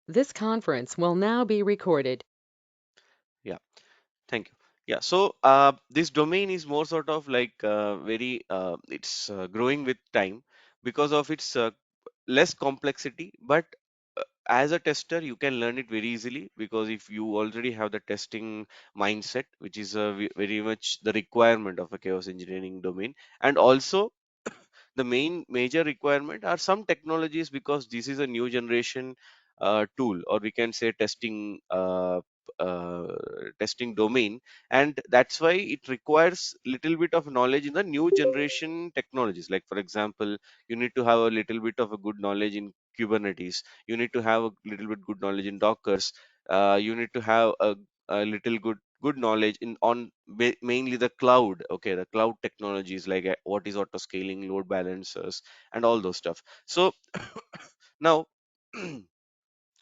This conference will now be recorded. Yeah, thank you. Yeah, so this domain is more sort of like very it's growing with time because of its less complexity, but as a tester you can learn it very easily because if you already have the testing mindset, which is very much the requirement of a chaos engineering domain, and also the main major requirement are some technologies because this is a new generation tool, or we can say uh, testing domain, and that's why it requires little bit of knowledge in the new generation technologies. Like for example, you need to have a little bit of a good knowledge in Kubernetes, you need to have a little bit good knowledge in Dockers, you need to have a little good knowledge in on mainly the cloud, okay, the cloud technologies like what is auto scaling, load balancers, and all those stuff. So now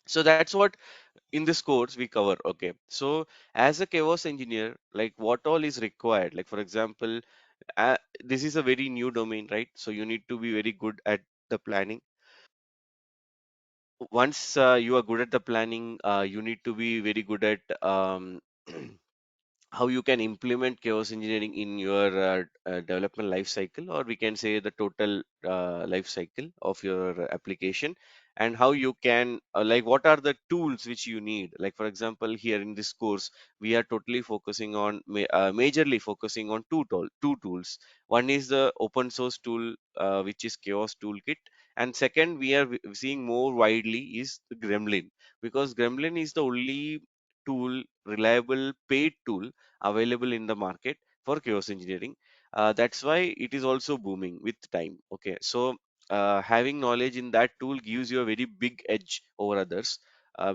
so that's what in this course we cover. Okay, so as a chaos engineer, like what all is required, like for example, this is a very new domain, right? So you need to be very good at the planning. Once you are good at the planning, you need to be very good at how you can implement chaos engineering in your development life cycle, or we can say the total life cycle of your application, and how you can like what are the tools which you need. Like for example, here in this course we are totally focusing on majorly focusing on two tools. One is the open source tool, which is chaos toolkit, and second we are seeing more widely is the gremlin, because gremlin is the only tool, reliable paid tool available in the market for chaos engineering. That's why it is also booming with time. Okay, so having knowledge in that tool gives you a very big edge over others.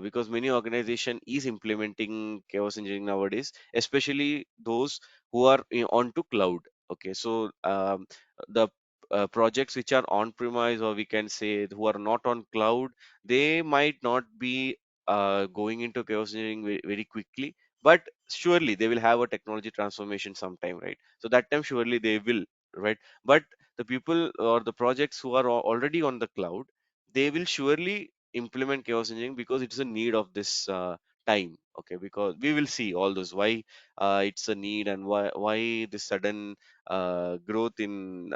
Because many organization is implementing chaos engineering nowadays, especially those who are onto cloud. Okay, so the projects which are on premise, or we can say who are not on cloud, they might not be going into chaos engineering very quickly, but surely they will have a technology transformation sometime, right? So that time surely they will, right? But the people or the projects who are already on the cloud, they will surely implement chaos engineering because it's a need of this time. Okay, because we will see all those why it's a need, and why this sudden growth in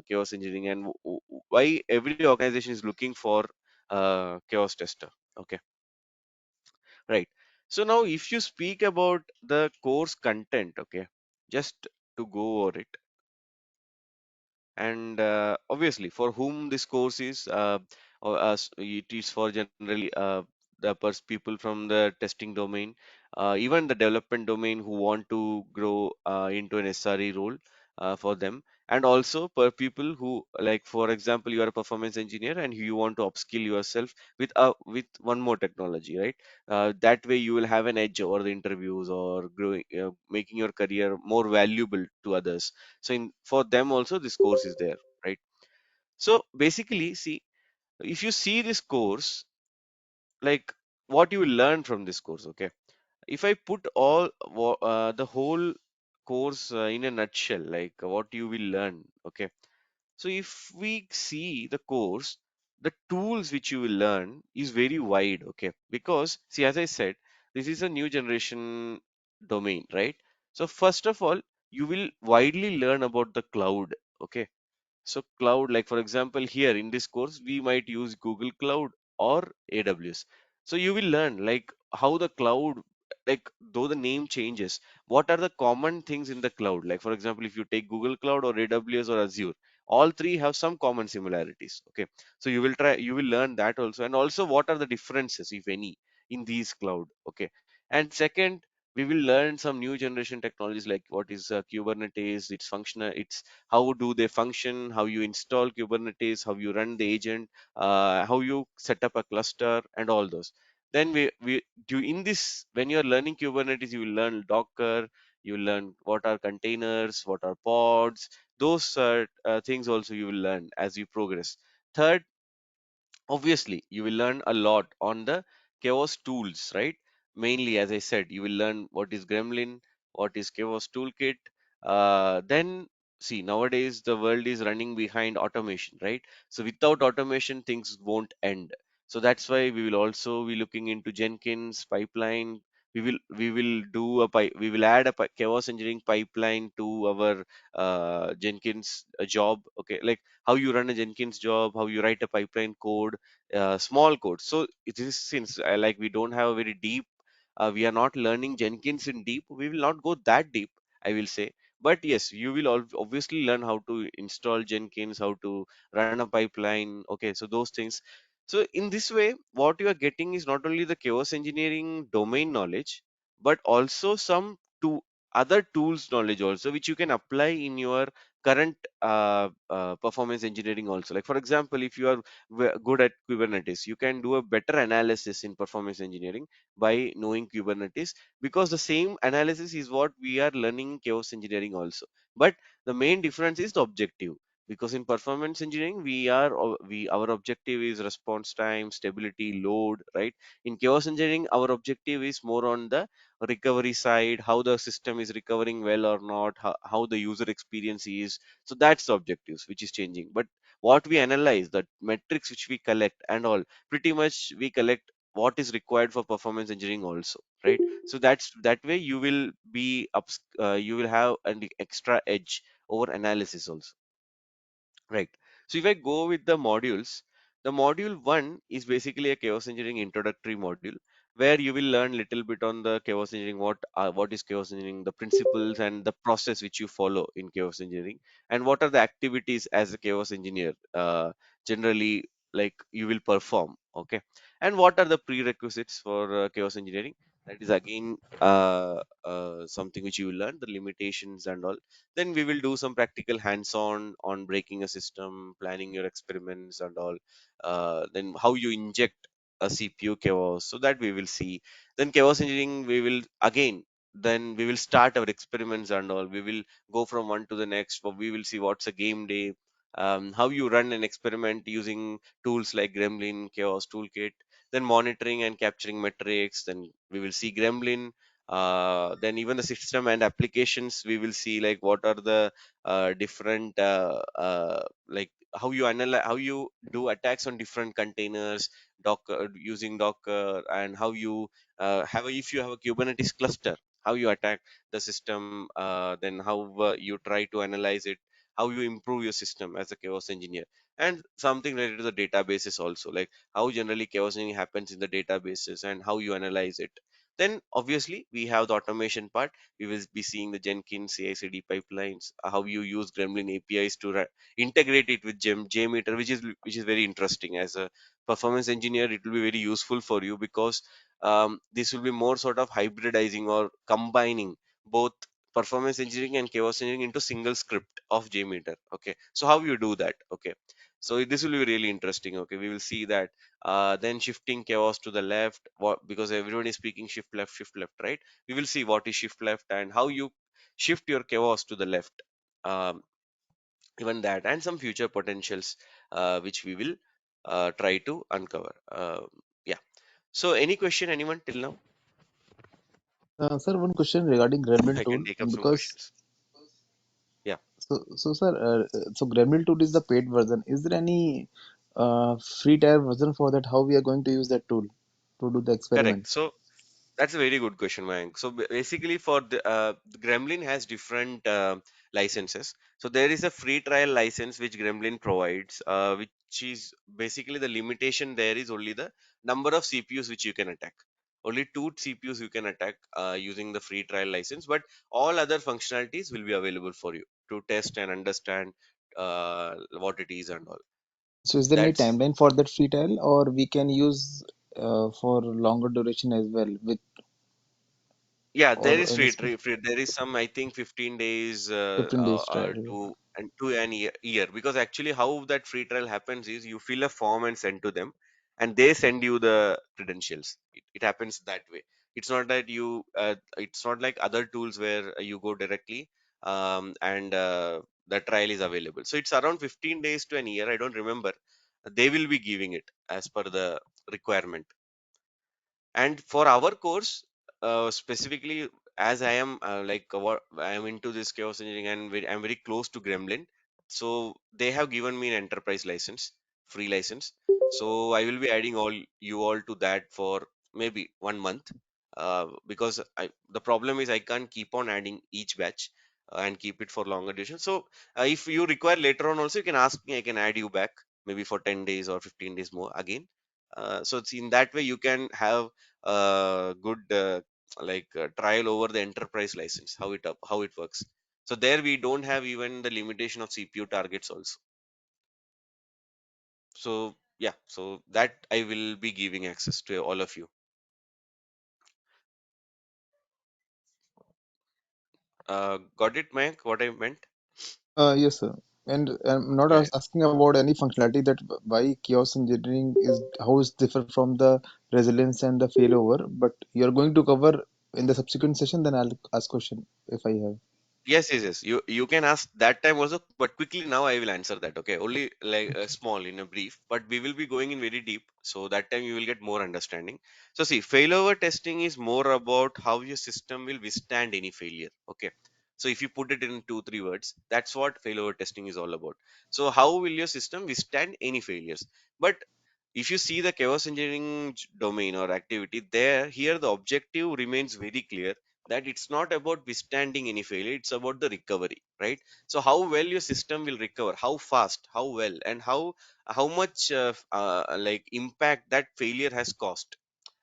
chaos engineering, and why every organization is looking for chaos tester. Okay, right. So now if you speak about the course content, okay, just to go over it, and obviously for whom this course is, or as it is for generally the people from the testing domain, even the development domain who want to grow into an SRE role for them, and also for people who, like for example, you are a performance engineer and you want to upskill yourself with one more technology, right? That way you will have an edge over the interviews, or growing, making your career more valuable to others. So in for them also this course is there, right? So basically, see, if you see this course, like what you will learn from this course, okay? If I put the whole course in a nutshell, like what you will learn, okay? So if we see the course, the tools which you will learn is very wide, okay? Because see, as I said, this is a new generation domain, right? So first of all, you will widely learn about the cloud, okay? So cloud, like for example, here in this course, we might use Google Cloud or AWS. So you will learn like how the cloud, like though the name changes, what are the common things in the cloud? Like for example, if you take Google Cloud or AWS or Azure, all three have some common similarities. Okay. So you will learn that also. And also what are the differences, if any, in these cloud? Okay. And second, we will learn some new generation technologies like what is Kubernetes, its functional, its how do they function, how you install Kubernetes, how you run the agent, how you set up a cluster, and all those. Then we do in this, when you are learning Kubernetes, you will learn Docker, you will learn what are containers, what are pods, those things also you will learn as you progress. Third, obviously you will learn a lot on the chaos tools, right? Mainly, as I said, you will learn what is gremlin, what is chaos toolkit. Then see, nowadays the world is running behind automation, right? So without automation things won't end. So that's why we will also be looking into Jenkins pipeline. We will add a chaos engineering pipeline to our Jenkins job. Okay, like how you run a Jenkins job, how you write a pipeline code, small code. So it is, since like we don't have a very deep, we are not learning Jenkins in deep. We will not go that deep, I will say. But yes, you will obviously learn how to install Jenkins, how to run a pipeline. Okay, so those things. So in this way, what you are getting is not only the chaos engineering domain knowledge, but also some other tools knowledge also, which you can apply in your current performance engineering also. Like for example, if you are good at Kubernetes, you can do a better analysis in performance engineering by knowing Kubernetes, because the same analysis is what we are learning in chaos engineering also. But the main difference is the objective, because in performance engineering we our objective is response time, stability, load, right? In chaos engineering our objective is more on the recovery side, how the system is recovering well or not, how the user experience is. So that's the objectives which is changing. But what we analyze, the metrics which we collect and all, pretty much we collect what is required for performance engineering also, right? So that's that way you will be you will have an extra edge over analysis also. Right. So if I go with the modules, the module one is basically a chaos engineering introductory module where you will learn little bit on the chaos engineering, what is chaos engineering, the principles and the process which you follow in chaos engineering, and what are the activities as a chaos engineer generally like you will perform. Okay, and what are the prerequisites for chaos engineering? That is again something which you will learn, the limitations and all. Then we will do some practical hands-on breaking a system, planning your experiments and all. Then how you inject a CPU chaos, so that we will see. Then chaos engineering, we will again. Then we will start our experiments and all. We will go from one to the next. But we will see what's a game day. How you run an experiment using tools like Gremlin, Chaos Toolkit. Then monitoring and capturing metrics. Then we will see Gremlin, then even the system and applications we will see, like what are the different like how you analyze, how you do attacks on different containers, docker, using docker, and how you if you have a Kubernetes cluster, how you attack the system, then how you try to analyze it, how you improve your system as a chaos engineer. And something related to the databases also, like how generally chaos engineering happens in the databases and how you analyze it. Then obviously we have the automation part. We will be seeing the Jenkins CI/CD pipelines, how you use Gremlin APIs to integrate it with Jmeter, which is very interesting. As a performance engineer, it will be very useful for you, because this will be more sort of hybridizing or combining both performance engineering and chaos engineering into single script of Jmeter. Okay, so how you do that? Okay, so this will be really interesting. Okay, we will see that. Then shifting chaos to the left, because everyone is speaking shift left, right? We will see what is shift left and how you shift your chaos to the left. Um, Even that, and some future potentials which we will try to uncover. Yeah. So, any question, anyone till now? Sir, one question regarding Gremlin I can tool, take up some because questions. Yeah, sir, so Gremlin tool is the paid version. Is there any free tier version for that? How we are going to use that tool to do the correct. experiments? So, that's a very good question, Mayank. So basically, for the Gremlin has different licenses. So there is a free trial license which Gremlin provides, which is basically the limitation there is only the number of CPUs which you can attack. Only two CPUs you can attack using the free trial license, but all other functionalities will be available for you to test and understand what it is and all. So is there any That's timeline for that free trial, or we can use for longer duration as well with Yeah, there or is any free. There is some, I think, 15 days 15 days trial? to an year. Because actually, how that free trial happens is you fill a form and send to them, and they send you the credentials. It happens that way. It's not that you. It's not like other tools where you go directly, and the trial is available. So it's around 15 days to an year. I don't remember. They will be giving it as per the requirement. And for our course, specifically, as I am what I am into this chaos engineering, and I'm very close to Gremlin, so they have given me an enterprise license. free license. So I will be adding all you all to that for maybe 1 month, because the problem is I can't keep on adding each batch and keep it for longer duration. So if you require later on also, you can ask me, I can add you back maybe for 10 days or 15 days more again. So it's in that way you can have good trial over the enterprise license, how it works. So there we don't have even the limitation of CPU targets also. So yeah, so that I will be giving access to all of you. Got it, Mayank? What I meant? Yes, sir. And I'm not Yeah. asking about any functionality that why chaos engineering is how it's different from the resilience and the failover, but you're going to cover in the subsequent session, then I'll ask question if I have. Yes, yes, yes. You can ask that time also, but quickly now I will answer that. Okay, only like small in a brief, but we will be going in very deep, so that time you will get more understanding. So see, failover testing is more about how your system will withstand any failure. Okay, so if you put it in two, three words, that's what failover testing is all about. So how will your system withstand any failures? But if you see the chaos engineering domain or activity there, here the objective remains very clear, that it's not about withstanding any failure, it's about the recovery, right? So how well your system will recover, how fast, how well, and how much impact that failure has caused.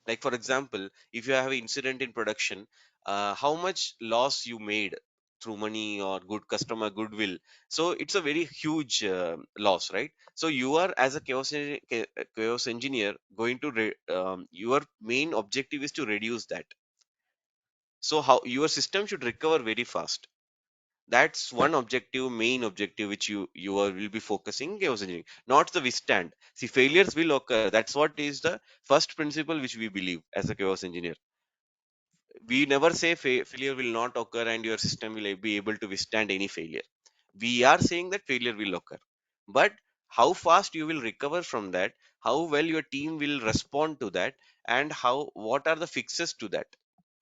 Like for example, if you have an incident in production, how much loss you made through money or good customer goodwill. So it's a very huge loss, right? So you are, as a chaos engineer, going to your main objective is to reduce that. So how your system should recover very fast. That's one objective, main objective, which will be focusing chaos engineering, not the withstand. See, failures will occur. That's what is the first principle which we believe as a chaos engineer. We never say failure will not occur and your system will be able to withstand any failure. We are saying that failure will occur, but how fast you will recover from that, how well your team will respond to that, and how what are the fixes to that.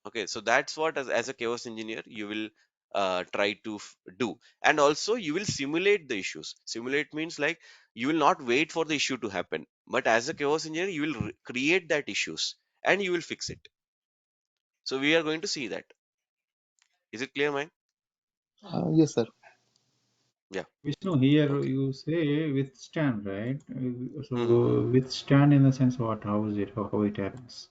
Okay, so that's what, as a chaos engineer, you will try to do. And also you will simulate the issues. Simulate means like you will not wait for the issue to happen, but as a chaos engineer you will create that issues and you will fix it. So we are going to see that. Is it clear, Mike? Yes, sir. Yeah. Vishnu, here Okay. you say withstand, right? Hmm. So withstand in the sense what? How is it? How it happens?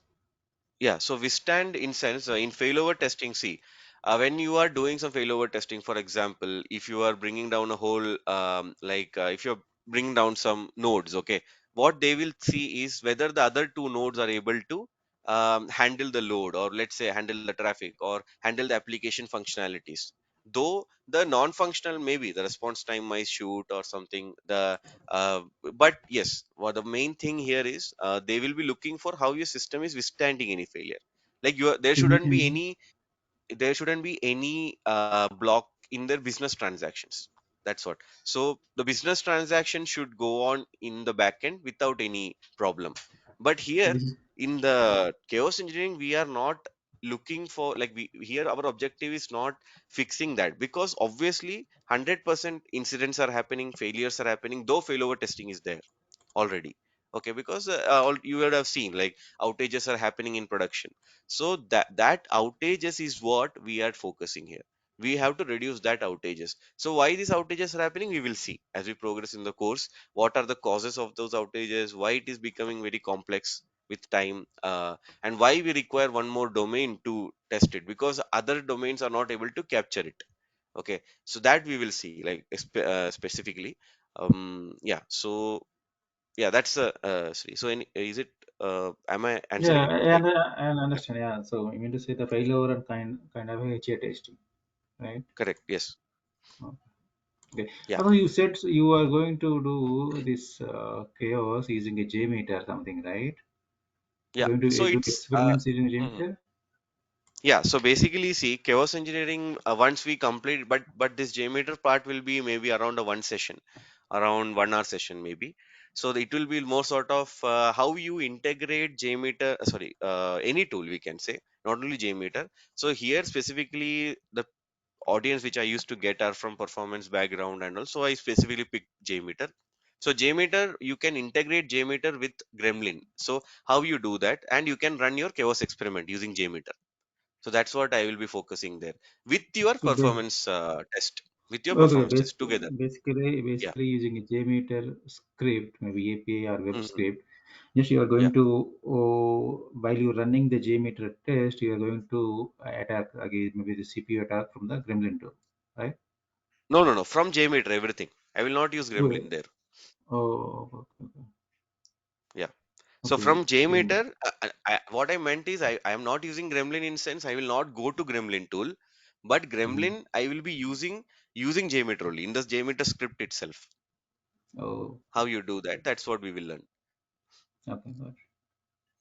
Yeah, so we stand in sense in failover testing. See, when you are doing some failover testing, for example, if you are bringing down a whole, if you're bringing down some nodes, okay, what they will see is whether the other two nodes are able to handle the load, or let's say handle the traffic, or handle the application functionalities. Though the non-functional, maybe the response time might shoot or something. Uh, but yes, what the main thing here is, they will be looking for how your system is withstanding any failure. Like there You shouldn't be mean any block in their business transactions. That's what. So the business transaction should go on in the backend without any problem. But here this is in the chaos engineering, we are not looking for, like, we here our objective is not fixing that, because obviously 100% incidents are happening, failures are happening, though failover testing is there already. Okay, because you would have seen like outages are happening in production. So that outages is what we are focusing here. We have to reduce that outages. So why these outages are happening, we will see as we progress in the course. What are the causes of those outages, why it is becoming very complex with time, and why we require one more domain to test it, because other domains are not able to capture it. Okay, so that we will see, like specifically. Yeah, so yeah, that's so is it am I yeah, answering it like? I Yeah, understand. Yeah, so you mean to say the failover and kind of a HA testing, right? correct, yes. Okay. Yeah, Also, you said you are going to do this chaos using a Jmeter or something, right? yeah, Going so to do it's experiments using mhm. Jmeter? Yeah, so basically, see, chaos engineering, once we complete, but this JMeter part will be maybe around a one session, around 1 hour session maybe. So it will be more sort of how you integrate JMeter, sorry, any tool we can say, not only JMeter. So here specifically the audience which I used to get are from performance background, and also I specifically picked JMeter So JMeter, you can integrate JMeter with Gremlin. So how you do that, and you can run your chaos experiment using JMeter. So that's what I will be focusing there with your So performance test, with your okay, performance test together. Yeah. basically using a Jmeter script, maybe API or web Hmm. script. Yes, you are Yeah. going to, while you're running the Jmeter test, you are going to attack again, maybe the CPU attack from the Gremlin tool, right? No, no, no. From JMeter, everything. I will not use Well, Gremlin there. oh, Yeah. So okay, from okay. JMeter, what I meant is I am not using Gremlin in sense I will not go to Gremlin tool, but Mhm. Gremlin I will be using JMeter only in the JMeter script itself. Oh, How you do that? That's what we will learn. okay, got it.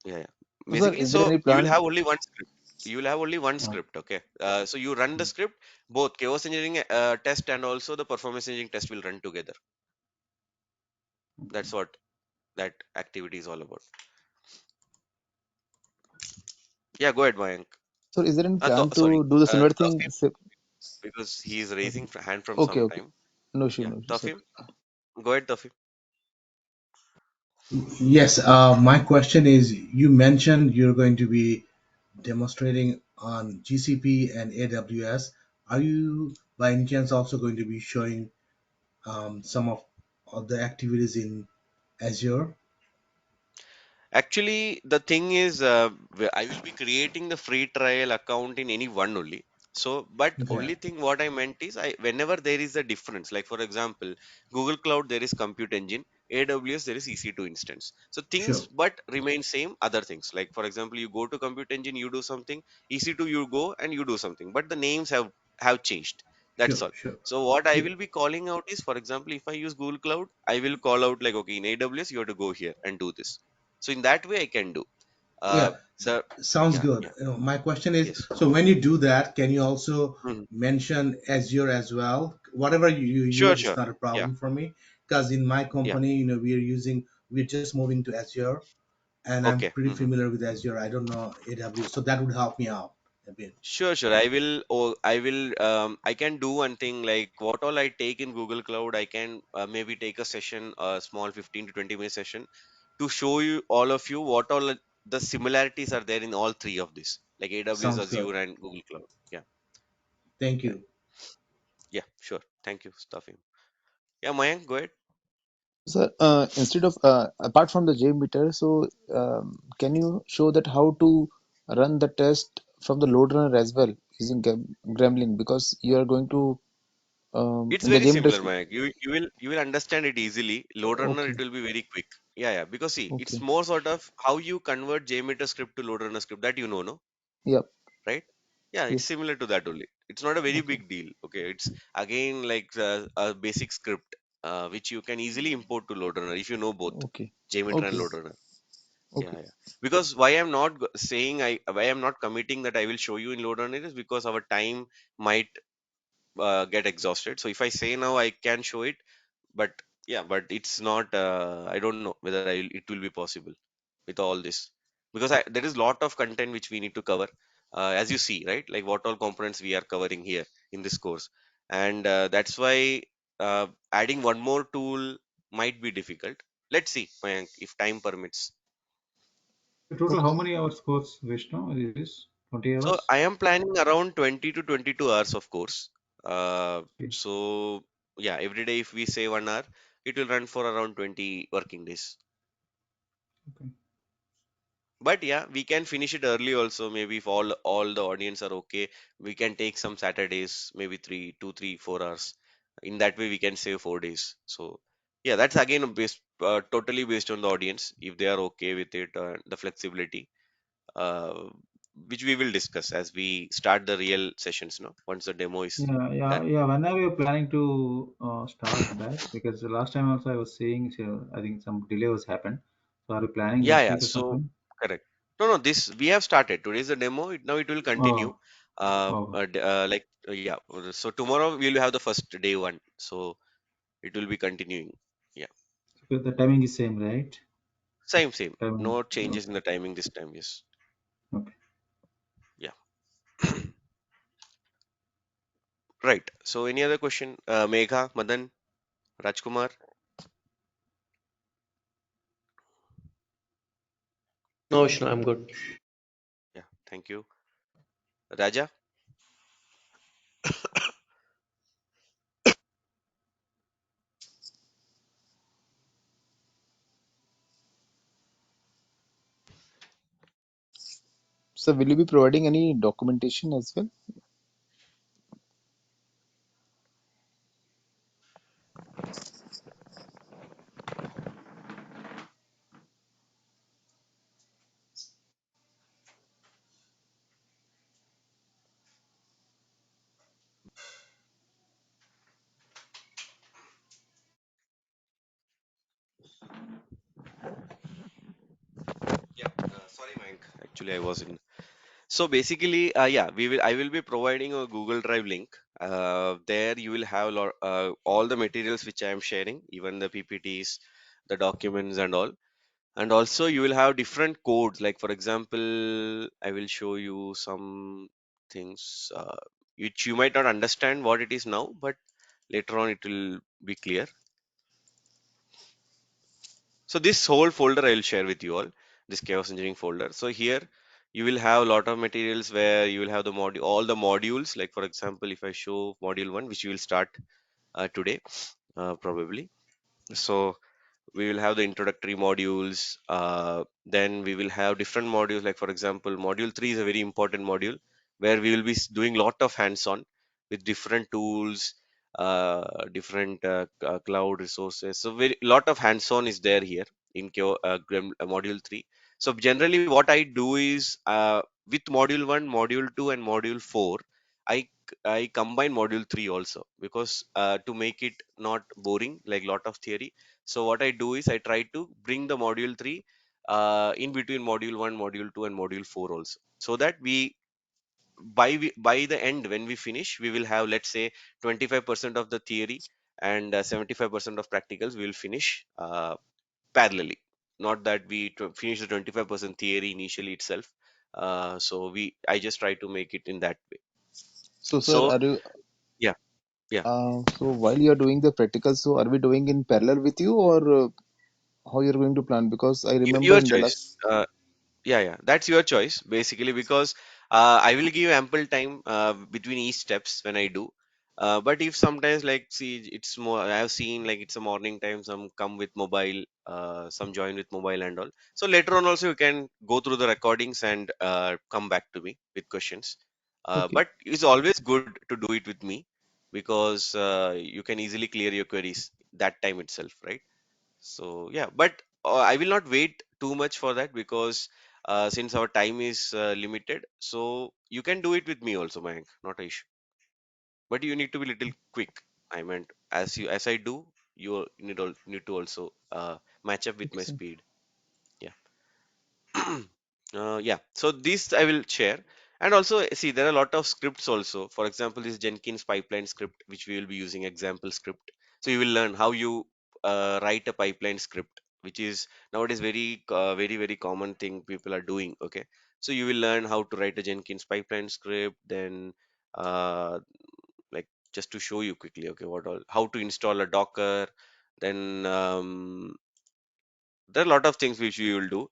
Yeah, yeah. So, sir, Basically, is there so any you will plan? have only one script. You will have only one Oh, script. Okay. So you run the mm, script, both chaos engineering test and also the performance engineering test will run together. okay. That's what that activity is all about. Yeah, go ahead, Mayank. So, is there any plan Sorry, to do the similar thing? Tafim, because he is Okay, raising hand from okay, some okay. time. No issue, Yeah, no issue, sir. Tafim, go ahead, Tafim. Yes, my question is you mentioned you're going to be demonstrating on GCP and AWS. Are you by any chance also going to be showing of the activities in Azure? Actually, the thing is, I will be creating the free trial account in any one only. So, but Okay, only thing what I meant is, whenever there is a difference, like for example, Google Cloud there is Compute Engine, AWS there is EC2 instance. So sure, things but remain same. Other things like for example, you go to Compute Engine, you do something, EC2 you go and you do something, but the names have changed. That's sure, all. sure. So what I Yeah, will be calling out is, for example, if I use Google Cloud, I will call out like, okay, in AWS you have to go here and do this, so in that way I can do. yeah. The Sounds Yeah, good. yeah, My question is, yes. so when you do that, can you also Mhm. mention Azure as well? Whatever you Sure, use, it's sure. not a Yeah, problem for me because in my yeah. company, we're just moving to Azure, and I'm Okay. pretty familiar with Azure. I don't know AWS, so that would help me out a bit. Sure, sure. I will. Oh, I will. I can do one thing like what all I take in Google Cloud. I can maybe take a session, a small 15 to 20-minute session, to show you all of you what all the similarities are there in all three of these, like AWS, Sounds good. Azure, and Google Cloud. Yeah, Thank yeah, you. yeah. Sure. Thank you, Stuffing. Yeah, Mayank, go ahead. Sir, instead of apart from the JMeter, so can you show that how to run the test from the LoadRunner as well using Gremlin, because you are going to It's in the very JMeter. similar, Mayank. You will understand it easily. LoadRunner, it Okay, will be very quick. Yeah, yeah. Because see, it's okay, more sort of how you convert JMeter script to LoadRunner script, that no? yep, Right? Yeah, it's yes, similar to that only. It's not a very okay, big deal. Okay, it's again like a basic script which you can easily import to LoadRunner if you know both okay, JMeter and okay, LoadRunner. Yeah, okay. yeah. Because why I'm not saying why I'm not committing that I will show you in LoadRunner is because our time might get exhausted. So if I say now I can show it, but yeah, but it's not. I don't know whether it will be possible with all this, because there is lot of content which we need to cover, as you see, right? Like what all components we are covering here in this course, and that's why adding one more tool might be difficult. Let's see, Mayank, if time permits. Total, how Okay. many hours course, Vishnu? Is this 20 So hours? I am planning around 20 to 22 hours of course. Okay, So yeah, every day if we say 1 hour, it will run for around 20 working days. okay. But yeah, we can finish it early also. Maybe if all the audience are okay, we can take some Saturdays, maybe 3, 2, 3, 4 hours. In that way, we can save 4 days. So yeah, that's again totally based on the audience if they are okay with it, the flexibility, uh, which we will discuss as we start the real sessions. No, once the demo is Yeah, yeah, done. yeah. When are you planning to start that? Because the last time also I was seeing, so I think some delay was happened. So are you planning Yeah, this yeah. week or So something? correct. No, no. This we have started. Today is the demo. Now it will continue. Oh, oh, Yeah. So tomorrow we will have the first day one. So it will be continuing. Yeah. so the timing is same, right? Same, same. Timing. No changes in Okay, the timing this time. Yes. okay. Yeah. Right. So any other question? Megha, Madan, Rajkumar. No, Vishnu, I'm good. Yeah, thank you. Raja? So will you be providing any documentation as well? Yeah, sorry, Mayank. Actually, I was in. So basically, yeah, I will be providing a Google Drive link. There you will have all the materials which I am sharing, even the PPTs, the documents and all. And also you will have different codes. Like for example, I will show you some things which you might not understand what it is now, but later on it will be clear. So this whole folder I will share with you all, this chaos engineering folder. So here you will have a lot of materials where you will have the module, all the modules. Like for example, if I show module one, which we will start today, probably. So we will have the introductory modules. Then we will have different modules. Like for example, module three is a very important module where we will be doing lot of hands-on with different tools, different cloud resources. So very lot of hands-on is there here in module three. So generally, what I do is with module one, module two, and module four, I I combine module three also because to make it not boring like lot of theory. So what I do is I try to bring the module 3 in between module 1, module 2 and module 4 also. So that by the end when we finish, we will have, let's say, 25% of the theory and 75% of practicals we will finish parallelly. Not that we finish the 25% theory initially itself. So I just try to make it in that way. So sir, So are you yeah, yeah. so while you are doing the practical, so are we doing in parallel with you, or how you're going to plan? Because I remember Your in the choice. last. Yeah, yeah, that's your choice basically because I will give ample time between each steps when I do. But if sometimes like see it's more, I have seen like it's a morning time, some come with mobile, some join with mobile and all. So later on also you can go through the recordings and come back to me with questions. Okay. But it's always good to do it with me because you can easily clear your queries that time itself, right? So yeah, but I will not wait too much for that because since our time is limited, so you can do it with me also, Mayank, not a issue. But you need to be little quick. I meant as I do, need to also match up with Okay, my sir. speed. Yeah. Yeah, so this I will share. And also, see, there are a lot of scripts also. For example, this Jenkins pipeline script, which we will be using example script. So you will learn how you write a pipeline script, which is nowadays very common thing people are doing. Okay, so you will learn how to write a Jenkins pipeline script. Then, uh, like just to show you quickly, okay, what all, how to install a Docker. Then there are a lot of things which you will do,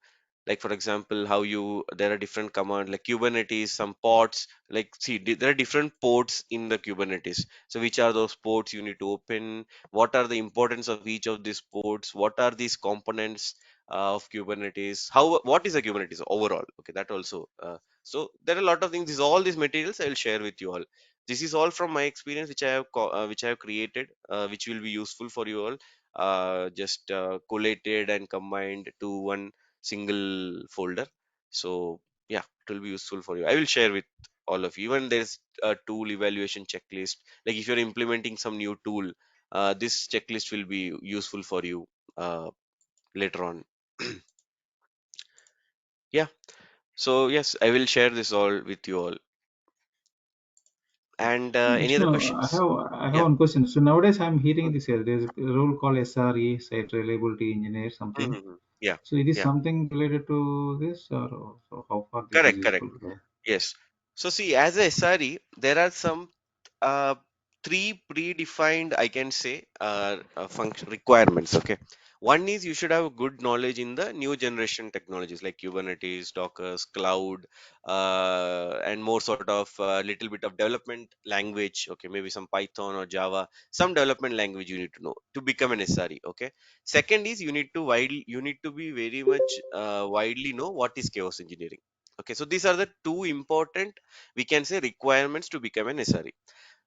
like for example how you, there are different commands like Kubernetes, some pods, like see there are different ports in the Kubernetes. So which are those ports you need to open, what are the importance of each of these ports, what are these components of Kubernetes, how, what is a Kubernetes overall, okay, that also so there are a lot of things. All these materials I will share with you all. This is all from my experience which I have which I have created, which will be useful for you all, just collated and combined to one single folder. So yeah, it will be useful for you. I will share with all of you. Even there's a tool evaluation checklist. Like if you're implementing some new tool, this checklist will be useful for you later on. Yeah. So yes, I will share this all with you all. And any other Vishnu, questions? I have Yeah. one question. So nowadays I'm hearing this here. There's a role called SRE, Site Reliability Engineer, something. Mhm. Yeah. So it is Yeah. something related to this, or so how far this is Correct. Correct. useful? Yeah. Yes. So see, as a SRE, there are some uh, three predefined, I can say, function requirements. Okay, one is you should have a good knowledge in the new generation technologies like Kubernetes, Docker, cloud, and more sort of little bit of development language. Okay, maybe some Python or Java, some development language you need to know to become an SRE. Okay, second is you need to be very much widely know what is chaos engineering. Okay, so these are the two important, we can say, requirements to become an SRE.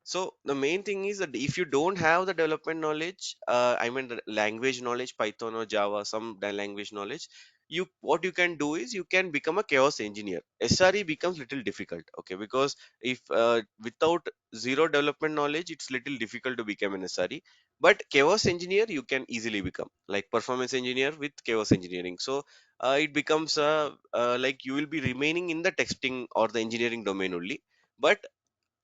So the main thing is that if you don't have the development knowledge, I mean the language knowledge, Python or Java, some language knowledge, you what you can do is you can become a chaos engineer. SRE becomes little difficult, okay, because if without zero development knowledge, it's little difficult to become an SRE. But chaos engineer you can easily become, like performance engineer with chaos engineering. So it becomes like you will be remaining in the testing or the engineering domain only. But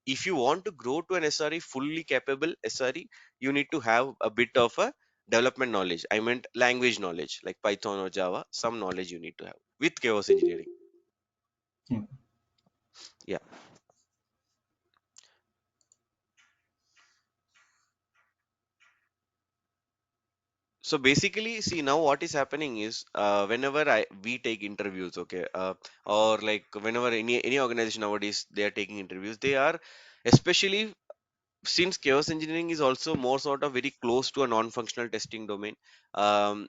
if you want to grow to an SRE, fully capable SRE, you need to have a bit of a development knowledge. I meant language knowledge, like Python or Java, some knowledge you need to have with chaos engineering. Yeah. Yeah. So basically, see now what is happening is whenever we take interviews, okay, or like whenever any organization nowadays they are taking interviews, they are especially, since chaos engineering is also more sort of very close to a non-functional testing domain, um,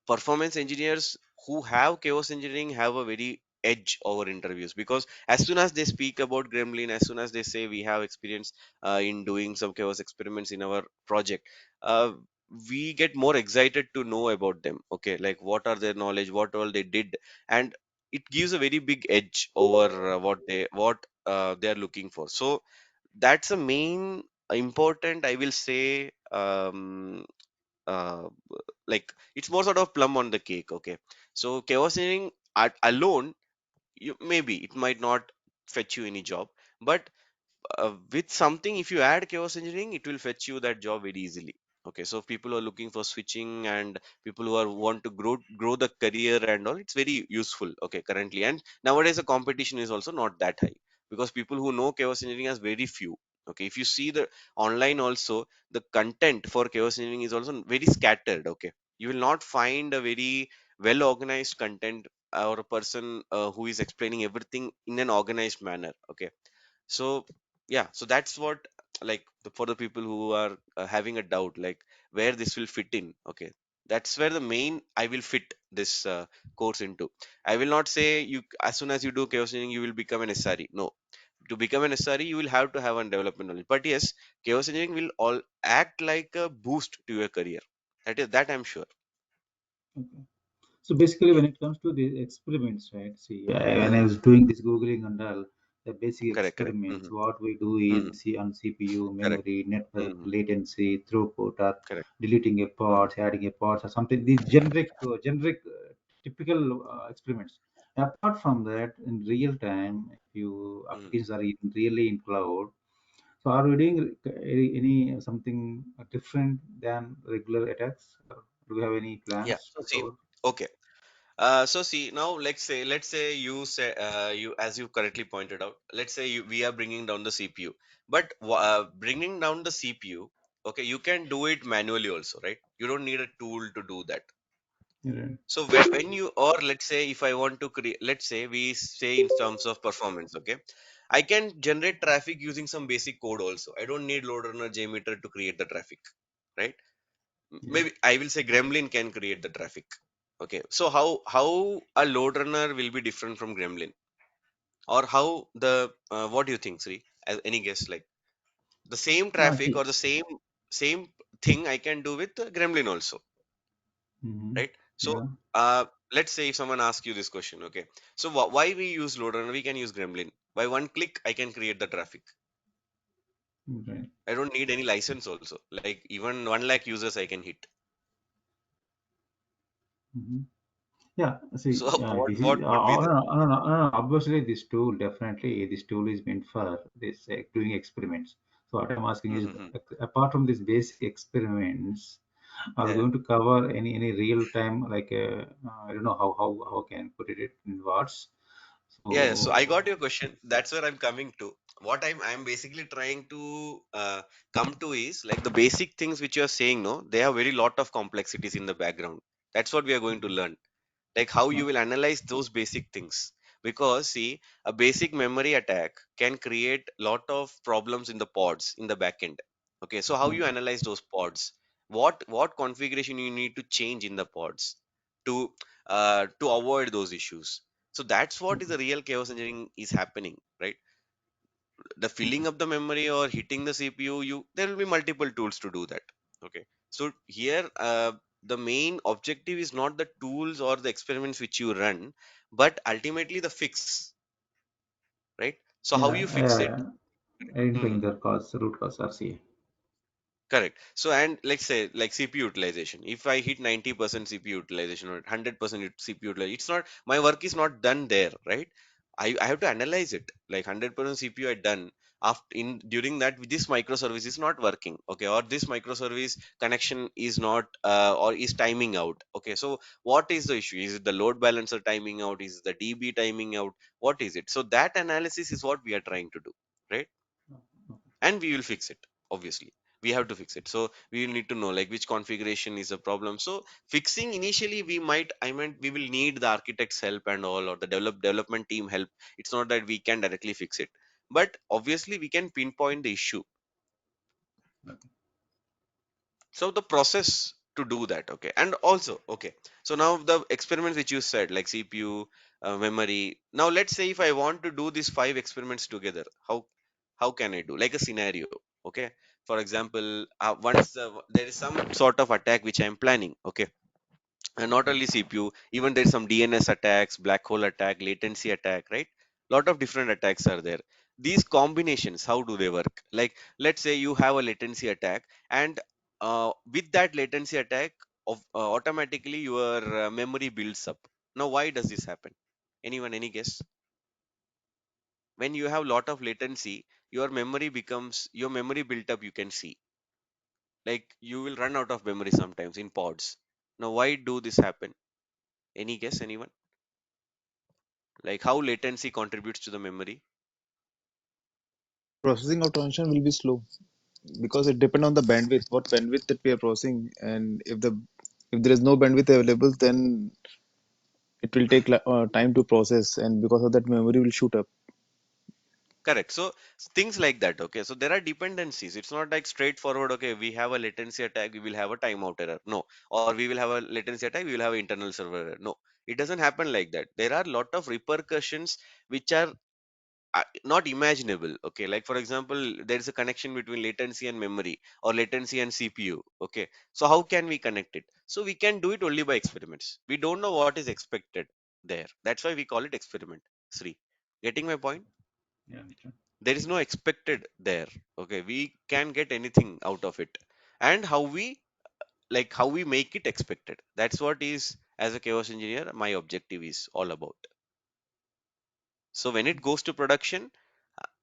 performance engineers who have chaos engineering have a very edge over interviews, because as soon as they speak about gremlin, as soon as they say we have experience in doing some chaos experiments in our project, uh, we get more excited to know about them. Okay, like what are their knowledge, what all they did, and it gives a very big edge over what they are looking for. So that's a main important, I will say, uh, like it's more sort of plum on the cake. Okay, so chaos engineering alone, maybe it might not fetch you any job, but with something, if you add chaos engineering, it will fetch you that job very easily. Okay, so people who are looking for switching and people who are want to grow the career and all, it's very useful, okay, currently. And nowadays the competition is also not that high, because people who know chaos engineering has very few. Okay, if you see the online also, the content for chaos engineering is also very scattered. Okay, you will not find a very well organized content or a person who is explaining everything in an organized manner. Okay, so yeah, so that's what, like for the people who are having a doubt like where this will fit in. Okay, that's where the main I will fit this course into. I will not say you as soon as you do chaos engineering you will become an SRE. No, to become an SRE you will have to have a development knowledge, but yes, chaos engineering will all act like a boost to your career. That I'm sure. Okay. So basically, Yeah. when it comes to the experiments, right? See, when I was doing this Googling and all, the basic Correct. experiments, Hmm. what we do Hmm. is see on CPU, Correct. memory, network, Hmm. latency, throughput, or Correct. deleting a Hmm. parts, adding a parts, or something. These generic, typical experiments. Apart from that, in real time, if you Hmm. applications are really in cloud, so are we doing any something different than regular attacks? Do we have any Yeah, plans so to see, cover? okay. So see now, let's say you say you as you correctly pointed out. Let's say we are bringing down the CPU, but bringing down the CPU, okay, you can do it manually also, right? You don't need a tool to do that. Right. So when you, or let's say if I want to create, let's say we say in terms of performance, okay, I can generate traffic using some basic code also. I don't need LoadRunner JMeter to create the traffic, right? Yeah. Maybe I will say Gremlin can create the traffic. Okay, so how a load runner will be different from Gremlin, or how the what do you think, Sri? As any guess, like the same traffic See. or the same thing I can do with Gremlin also, Hmm. right? So Yeah. let's say if someone asks you this question, okay, so why we use load runner? We can use Gremlin. By one click, I can create the traffic. Right. I don't need any license also. Like even 1 lakh users I can hit. Hmm. Yeah. See, So what this is what would be no, the no, no, no, no, obviously this tool definitely this tool is meant for this doing experiments. So what I'm asking is, apart from these basic experiments, are we yeah. going to cover any real time like I don't know how can I put it in words. So Yeah, so I got your question. That's where I'm coming to. what I'm basically trying to come to is like the basic things which you are saying, no, they have very lot of complexities in the background. That's what we are going to learn, like how you Okay. will analyze those basic things. Because see, a basic memory attack can create lot of problems in the pods in the backend. Okay, so how you Okay. analyze those pods, what configuration you need to change in the pods to avoid those issues. So that's what is Okay. the real chaos engineering is happening, right? The Okay. filling up the memory or hitting the CPU, you there will be multiple tools to do that. Okay, so here the main objective is not the tools or the experiments which you run, but ultimately the fix, right? So how Yeah. you fix it. Identifying Mhm. the cause, root cause, RCA. Correct. So, and let's say like CPU utilization. If I hit 90% CPU utilization or 100% CPU utilization, it's not, my work is not done there, right? I have to analyze it. Like 100% CPU I done after in during that this microservice is not working, okay, or this microservice connection is not or is timing out. Okay, so what is the issue? Is it the load balancer timing out? Is it the DB timing out? What is it? So that analysis is what we are trying to do, right? Okay. And we will fix it, obviously. We have to fix it, so we will need to know like which configuration is a problem. So fixing initially we might, I mean, we will need the architect's help and all, or the development team help. It's not that we can directly fix it, but obviously we can pinpoint the issue. Okay. So the process to do that, okay, and also okay, so now the experiments which you said like CPU, memory. Now let's say if I want to do these five experiments together, how can I do like a scenario? Okay, for example, once there is some sort of attack which I'm planning, okay, and not only CPU, even there's some DNS attacks, black hole attack, latency attack, right? Lot of different attacks are there. These combinations, how do they work? Like, let's say you have a latency attack, and with that latency attack, automatically your memory builds up. Now, why does this happen? Anyone, any guess? When you have lot of latency, your memory built up. You can see, like, you will run out of memory sometimes in pods. Now, why do this happen? Any guess? Anyone? Like how latency contributes to the memory. Processing of transaction will be slow because it depends on the bandwidth, what bandwidth that we are processing, and if there is no bandwidth available, then it will take time to process, and because of that, memory will shoot up. Correct. So things like that. Okay, so there are dependencies. It's not like straightforward, okay, we have a latency attack, we will have a timeout error, no, or we will have a latency attack, we will have an internal server error, no. It doesn't happen like that. There are lot of repercussions which are not imaginable. Okay, like for example, there is a connection between latency and memory, or latency and CPU. Okay, so how can we connect it? So we can do it only by experiments. We don't know what is expected there. That's why we call it experiment. Sri, getting my point? Yeah. Understand. There is no expected there. Okay, we can get anything out of it. And how we make it expected, that's what is, as a chaos engineer, my objective is all about. So when it goes to production,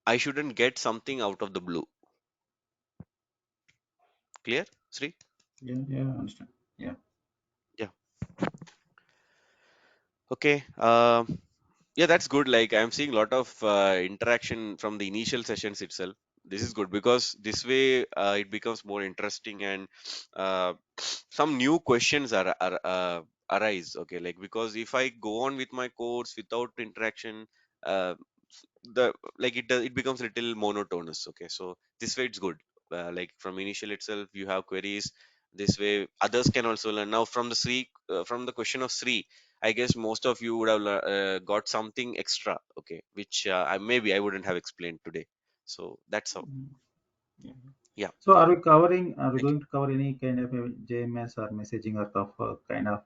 I shouldn't get something out of the blue. Clear, Sri? Yeah. Yeah. Understand. Yeah. Yeah. Okay. Yeah, that's good. Like I'm seeing a lot of interaction from the initial sessions itself. This is good because this way it becomes more interesting, and uh, some new questions arise. Okay, like because if I go on with my course without interaction, uh, the like it becomes a little monotonous. Okay, so this way it's good. Like from initial itself, you have queries. This way, others can also learn. Now, from the question of Sri, I guess most of you would have got something extra, okay, which maybe I wouldn't have explained today. So that's how. Mm, yeah. Yeah. So are we Thank you. going to cover any kind of JMS or messaging or kind of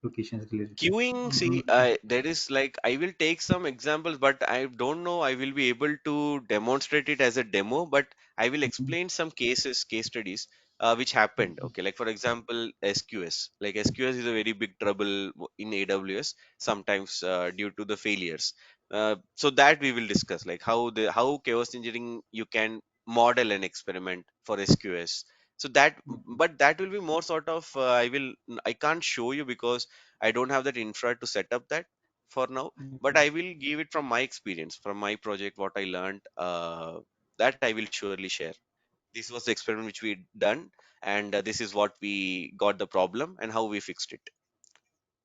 applications related to? Queuing, see, there is like I will take some examples, but I don't know I will be able to demonstrate it as a demo, but I will Mhm. explain some case studies which happened. Okay. Okay, like for example, SQS. Like SQS is a very big trouble in AWS sometimes due to the failures. So that we will discuss, like how chaos engineering you can model an experiment for SQS. So that, but that will be more sort of I can't show you because I don't have that infra to set up that. for now, but Okay. I will give it from my experience, from my project, what I learned. That I will surely share. This was the experiment which we done, and this is what we got the problem and how we fixed it.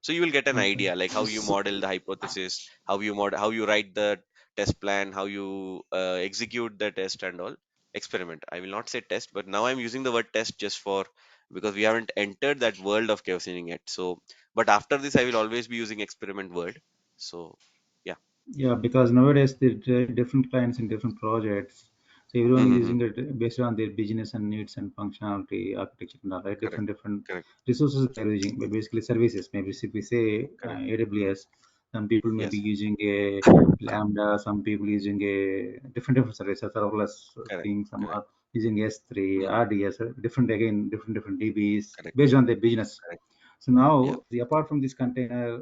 So you will get an Okay. idea like how you model the hypothesis, how you write the test plan, how you execute the test and all. Experiment, I will not say test, but now I'm using the word test just for because we haven't entered that world of chaos engineering yet. So but after this I will always be using experiment word. So yeah. Yeah, because nowadays the different clients in different projects, so everyone is Mm-hmm. using it based on their business and needs and functionality, architecture, and all, right? Correct, Different correct. resources they're using, but basically services. Maybe if we say Correct. AWS, some people may be Yes. using a Lambda, some people using a different services, serverless Correct, things, some correct. are using S3, Mm, RDS, different again, different DBs correct, based on their business. correct. So Yeah. now, apart from this container,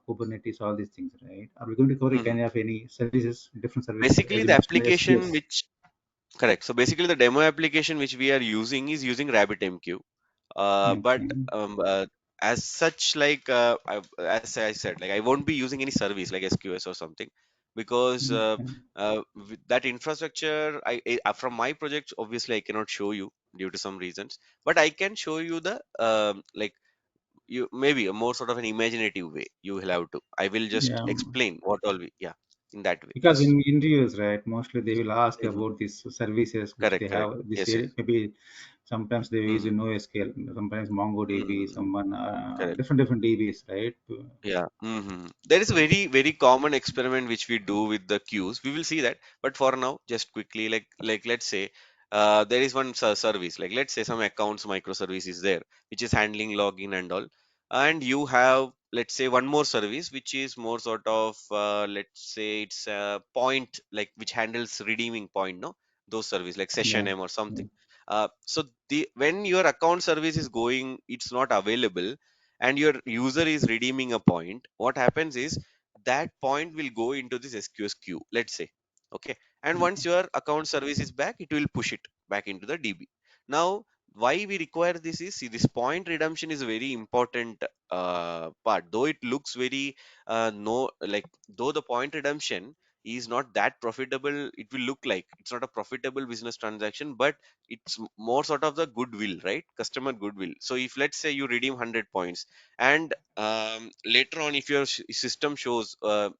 Kubernetes, all these things, right? Are we going to cover Mhm. kind of any services, different services, Basically, as you the mentioned, application SQS? which correct. So basically, the demo application which we are using is using RabbitMQ. But Okay, as such, like as I said, like I won't be using any service like SQS or something because okay. that infrastructure, from my projects, obviously I cannot show you due to some reasons, but I can show you the like you maybe a more sort of an imaginative way. You will have to. I will just Yeah, explain what all we yeah in that way. because Yes. in interviews, right, mostly they will ask Mhm. about these services which Correct, they correct. have. This Yes, yes. maybe sometimes they use Mm, NoSQL, sometimes MongoDB, mm, someone correct. different DBs, right? Yeah. There is a very, very common experiment which we do with the queues. We will see that. But for now, just quickly, like let's say there is one service, like let's say some accounts microservice is there, which is handling login and all. And you have, let's say, one more service which is more sort of let's say it's a point like which handles redeeming point, no? Those service like Yeah, session M or yeah. something. So the when your account service is going, it's not available and your user is redeeming a point, what happens is that point will go into this SQS queue, let's say. Okay. And once your account service is back, it will push it back into the DB. Now, why we require this is, see, this point redemption is a very important part. Though it looks very, no, like, though the point redemption is not that profitable, it will look like it's not a profitable business transaction, but it's more sort of the goodwill, right? Customer goodwill. So if let's say you redeem 100 points and later on if your system shows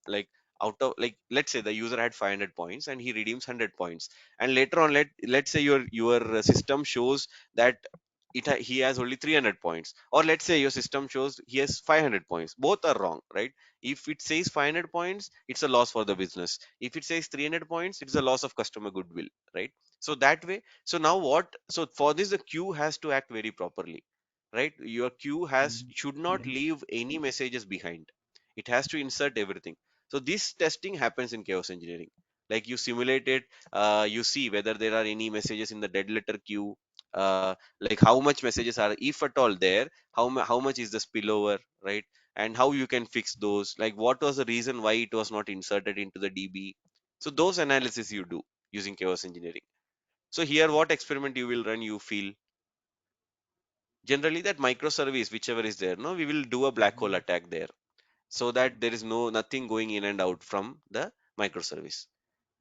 like out of like let's say the user had 500 points and he redeems 100 points and later on let's say your system shows that he has only 300 points, or let's say your system shows he has 500 points, both are wrong, right? If it says 500 points, it's a loss for the business. If it says 300 points, it's a loss of customer goodwill, right? So that way, so now what, so for this the queue has to act very properly, right? Your queue has should not Yeah. leave any messages behind. It has to insert everything. So this testing happens in chaos engineering. Like you simulate it, you see whether there are any messages in the dead letter queue, like how much messages are, if at all there, how much is the spillover, right? And how you can fix those, like what was the reason why it was not inserted into the DB. So those analysis you do using chaos engineering. So here what experiment you will run, you feel generally that microservice whichever is there, no, we will do a black hole attack there so that there is no nothing going in and out from the microservice,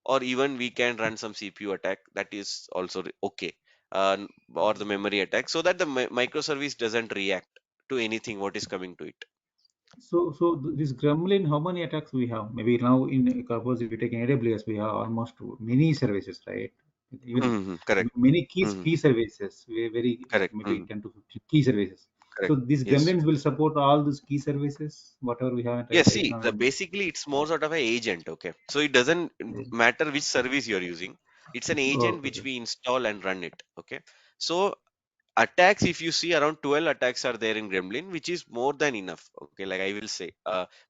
or even we can run some CPU attack, that is also okay. Or the memory attack so that the microservice doesn't react to anything what is coming to it. This Gremlin, how many attacks we have? Maybe now in suppose if you take AWS, we have almost many services, right? Even Correct. many Hmm. key services, very Correct. maybe Hmm. 10 to 15 key services. So Correct. these Yes. Gremlins will support all those key services, whatever we have Yes, right see, now. the basically it's more sort of an agent, okay? So it doesn't matter which service you're using. It's an agent which Okay. we install and run it, okay? So attacks, if you see, around 12 attacks are there in Gremlin, which is more than enough, okay? Like I will say,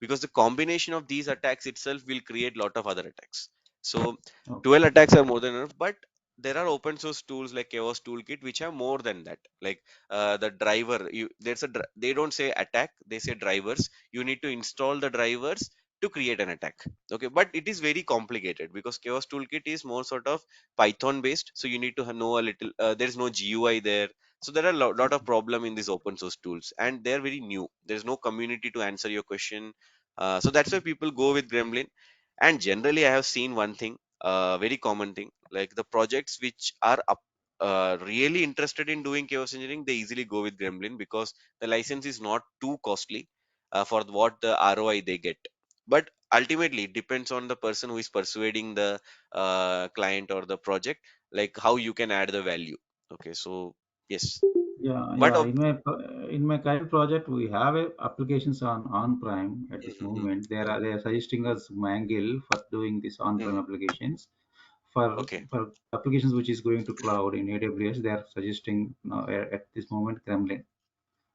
because the combination of these attacks itself will create lot of other attacks. So Okay. 12 attacks are more than enough, but there are open source tools like Chaos Toolkit which have more than that. Like the driver, they don't say attack, they say drivers. You need to install the drivers to create an attack. Okay, but it is very complicated because Chaos Toolkit is more sort of Python based, so you need to know a little. There is no GUI there, so there are lot of problem in these open source tools, and they are very new. There is no community to answer your question. So that's why people go with Gremlin. And generally, I have seen one thing, very common thing, like the projects which are really interested in doing chaos engineering, they easily go with Gremlin because the license is not too costly for what the ROI they get. But ultimately, it depends on the person who is persuading the client or the project, like how you can add the value. Okay, so yes, Yeah, but yeah. In my current project, we have applications on on-prem at this Mhm, moment. correct. They are suggesting us Mangle for doing this on-prem Mhm, applications. okay, For applications which is going to cloud in AWS, they are suggesting at this moment Gremlin.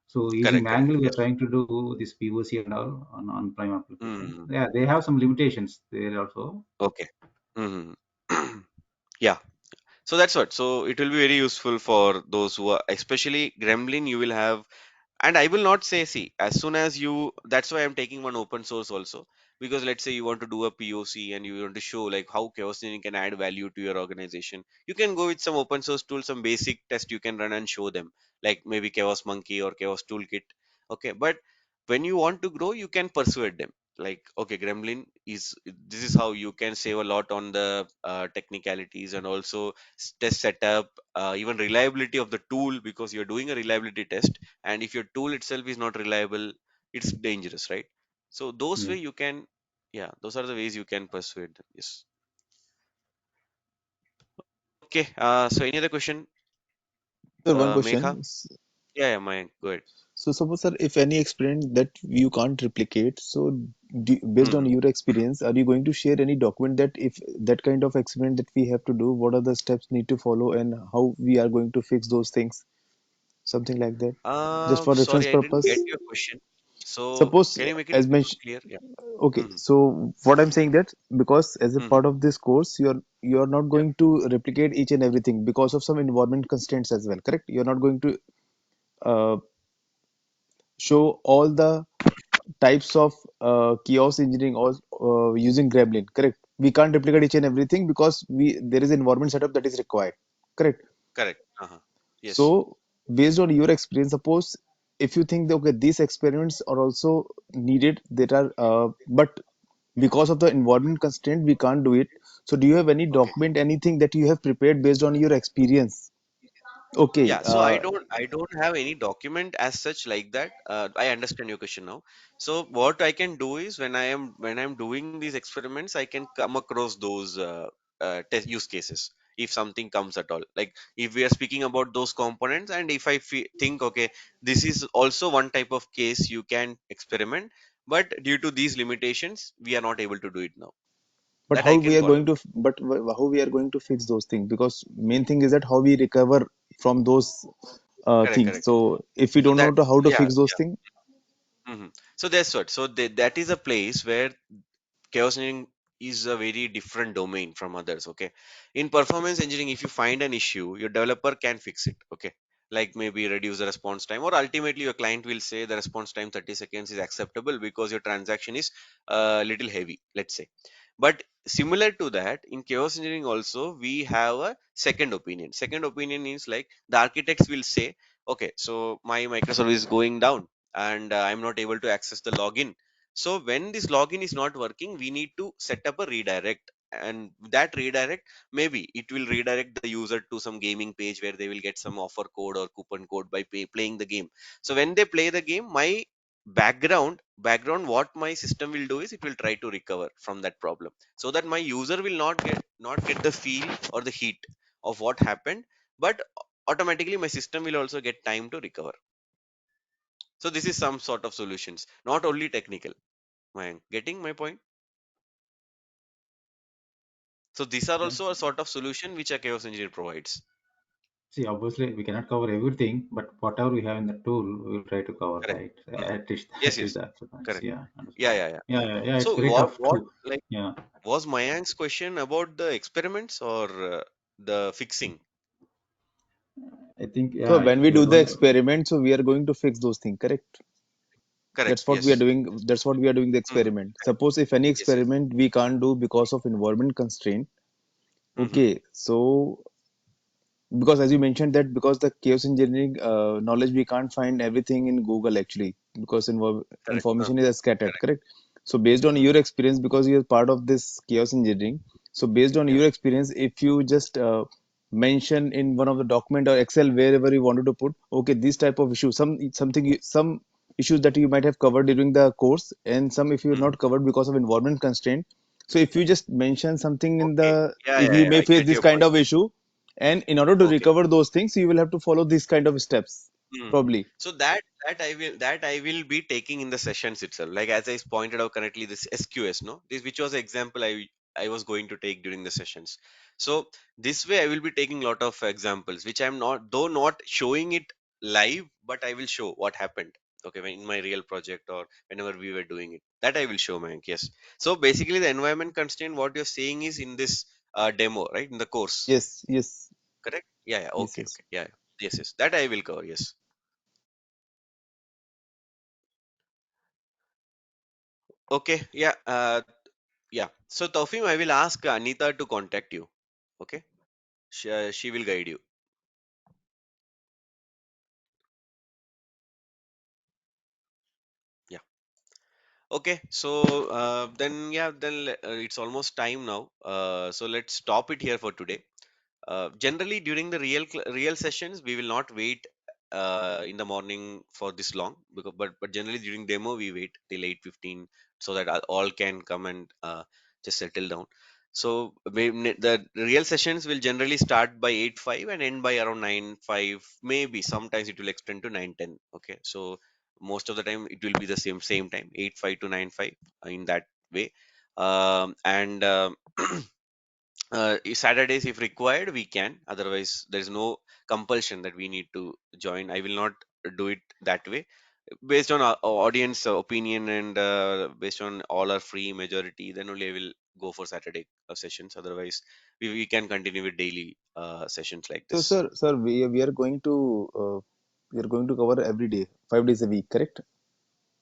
So using correct, correct. Mangle, we are Yes. trying to do this POC and all on on-prem applications. Mhm, Yeah, they have some limitations there also. okay. Mhm. Yeah. So that's what. So it will be very useful for those who are, especially Gremlin, you will have. And I will not say, see, as soon as you, that's why I'm taking one open source also. Because let's say you want to do a POC and you want to show like how chaos engineering can add value to your organization. You can go with some open source tool, some basic test you can run and show them, like maybe Chaos Monkey or Chaos Toolkit. Okay, but when you want to grow, you can persuade them. Like, okay, Gremlin is, this is how you can save a lot on the technicalities and also test setup, even reliability of the tool, because you're doing a reliability test, and if your tool itself is not reliable, it's dangerous, right? So those Yeah. way you can, yeah, those are the ways you can persuade them. Yes. Okay, so any other question, Sir, one Megha? question. Yeah, Mayank, go ahead. So suppose, sir, if any experiment that you can't replicate, so based on Hmm. your experience, are you going to share any document that if that kind of experiment that we have to do, what are the steps need to follow and how we are going to fix those things? Something like that, just for reference Sorry, I didn't get purpose. your question, so Suppose, can you make it as more mentioned, clear? Yeah. okay. Hmm. So what I'm saying that because as a Hmm. part of this course, you're not Yeah. going to replicate each and everything because of some environment constraints as well, correct? You're not going to uh, show all the types of chaos engineering or using Gremlin, correct? We can't replicate each and everything because we there is environment setup that is required, correct? Correct. Uh-huh. Yes. So based on your experience, suppose if you think that okay, these experiments are also needed, that are but because of the environment constraint, we can't do it. So do you have any Okay. document, anything that you have prepared based on your experience? Okay, Yeah, so I don't have any document as such like that. I understand your question now. So what I can do is when I'm doing these experiments, I can come across those test use cases if something comes at all. Like if we are speaking about those components, and if I think okay, this is also one type of case you can experiment, but due to these limitations, we are not able to do it now. but That how I we can are call. going to how we are going to fix those things? Because main thing is that how we recover from those Correct, things. correct. So if we So don't know that, how to yeah, fix those yeah. things, So that's what. So that is a place where chaos engineering is a very different domain from others. Okay, in performance engineering, if you find an issue, your developer can fix it. Okay, like maybe reduce the response time, or ultimately your client will say the response time 30 seconds is acceptable because your transaction is a little heavy, let's say. But similar to that, in chaos engineering also we have a second opinion. Second opinion is like the architects will say, okay, so my microservice is going down and I'm not able to access the login. So when this login is not working, we need to set up a redirect. And that redirect, maybe it will redirect the user to some gaming page where they will get some offer code or coupon code by playing the game. So when they play the game, my background what my system will do is it will try to recover from that problem, so that my user will not get the feel or the heat of what happened, but automatically my system will also get time to recover. So this is some sort of solutions, not only technical. Am I getting my point? So these are Yes. also a sort of solution which a chaos engineer provides. See, obviously, we cannot cover everything, but whatever we have in the tool, we will try to cover, Correct. right? Mhm. At least, Yes, at least yes, that's the points. correct. Yeah, Yeah, understand. yeah, yeah. Yeah. It's So very what tough what to. like Yeah. was Mayank's question about the experiments or the fixing? I think, so yeah, when we we are do the going. experiment, so we are going to fix those things, correct? Correct. That's what we are Yes. doing. That's what we are doing the Hmm. experiment. Suppose if any Yes, yes. experiment we can't do because of environment constraint. Hmm. Okay, so because as you mentioned that because the chaos engineering knowledge we can't find everything in Google actually because Correct. information is scattered, Correct. correct? So based on your experience, because you're part of this chaos engineering, so based on Yeah. your experience, if you just mention in one of the document or Excel wherever you wanted to put, okay, this type of issue, some issues that you might have covered during the course, and some if you're Hmm. not covered because of environment constraint. So if you just mention something in Okay. the, Yeah, if yeah, you yeah. may I face get this your kind point. of issue, and in order to Okay. recover those things, you will have to follow this kind of steps, Hmm. probably. So that I will be taking in the sessions itself. Like as I pointed out currently, this SQS, no, this which was the example I was going to take during the sessions. So this way I will be taking lot of examples, which I'm not though not showing it live, but I will show what happened. Okay, when in my real project or whenever we were doing it, that I will show, man. Yes. So basically, the environment constraint, what you're saying is in this demo, right? In the course, Yes, yes, correct? Yeah, yeah. yes, Okay, yes. okay. Yeah, yeah. Yes, yes. That I will cover. Yes. Okay. Yeah. Yeah. So Tofim, I will ask Anita to contact you. Okay. She will guide you. Yeah. Okay. So then yeah, it's almost time now. So let's stop it here for today. Generally, during the real sessions, we will not wait in the morning for this long, because but generally during demo we wait till 8:15 so that all can come and just settle down. So the real sessions will generally start by 8:05 and end by around 9:05. Maybe sometimes it will extend to 9:10. Okay, so most of the time it will be the same time, 8:05 to 9:05, in that way. And Saturdays, if required, we can. Otherwise, there is no compulsion that we need to join. I will not do it that way. Based on our audience opinion and based on all our free majority, then only I will go for Saturday sessions. Otherwise, we can continue with daily sessions like So, this. sir, we are going to cover every day, 5 days a week, correct?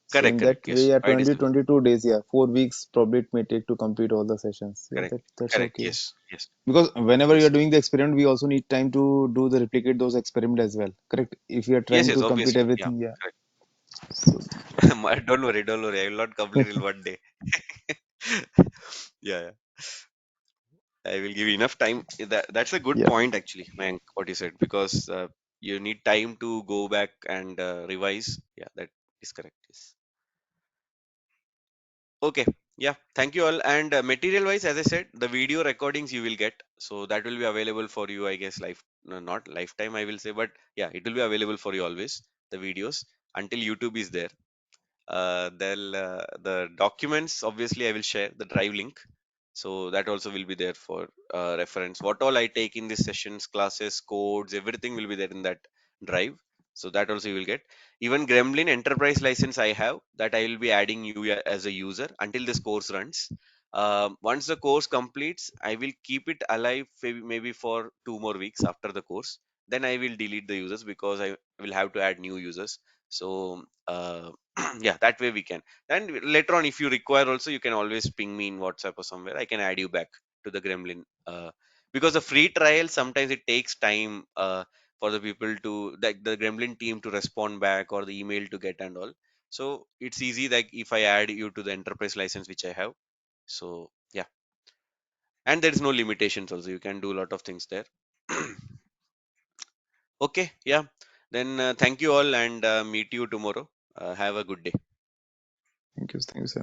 So Correct, in that correct. way, Yes, yeah, 5 days a week. 22 days, yeah, 4 weeks probably it may take to complete all the sessions. Yeah, Correct, that's correct. okay. Yes, yes, Because whenever you yes, are doing the experiment, we also need time to do the replicate those experiment as well, correct? If you are yes, trying yes. to complete Obviously, yeah. everything, yeah. Correct. So Don't worry, don't worry. I will not complete in one day. Yeah, yeah. I will give you enough time. That's a good yeah, point, actually, Mayank, what you said, because you need time to go back and revise. Yeah, that is correct. Yes. Okay. Yeah. Thank you all. And material wise, as I said, the video recordings you will get, so that will be available for you, I guess, life, no, not lifetime, I will say, but yeah, it will be available for you always. The videos until YouTube is there. The documents, obviously I will share the drive link, so that also will be there for reference. What all I take in this sessions, classes, codes, everything will be there in that drive, so that also you will get. Even Gremlin enterprise license I have, that I will be adding you as a user until this course runs. Once the course completes, I will keep it alive maybe for 2 more weeks after the course. Then I will delete the users because I will have to add new users. So yeah, that way we can. And later on, if you require also, you can always ping me in WhatsApp or somewhere. I can add you back to the Gremlin, because the free trial sometimes it takes time for the people to, like, the Gremlin team to respond back, or the email to get and all. So it's easy, like if I add you to the enterprise license which I have. So yeah, and there is no limitations also. You can do a lot of things there. Okay, yeah. Then thank you all, and meet you tomorrow. Have a good day. thank you, sir.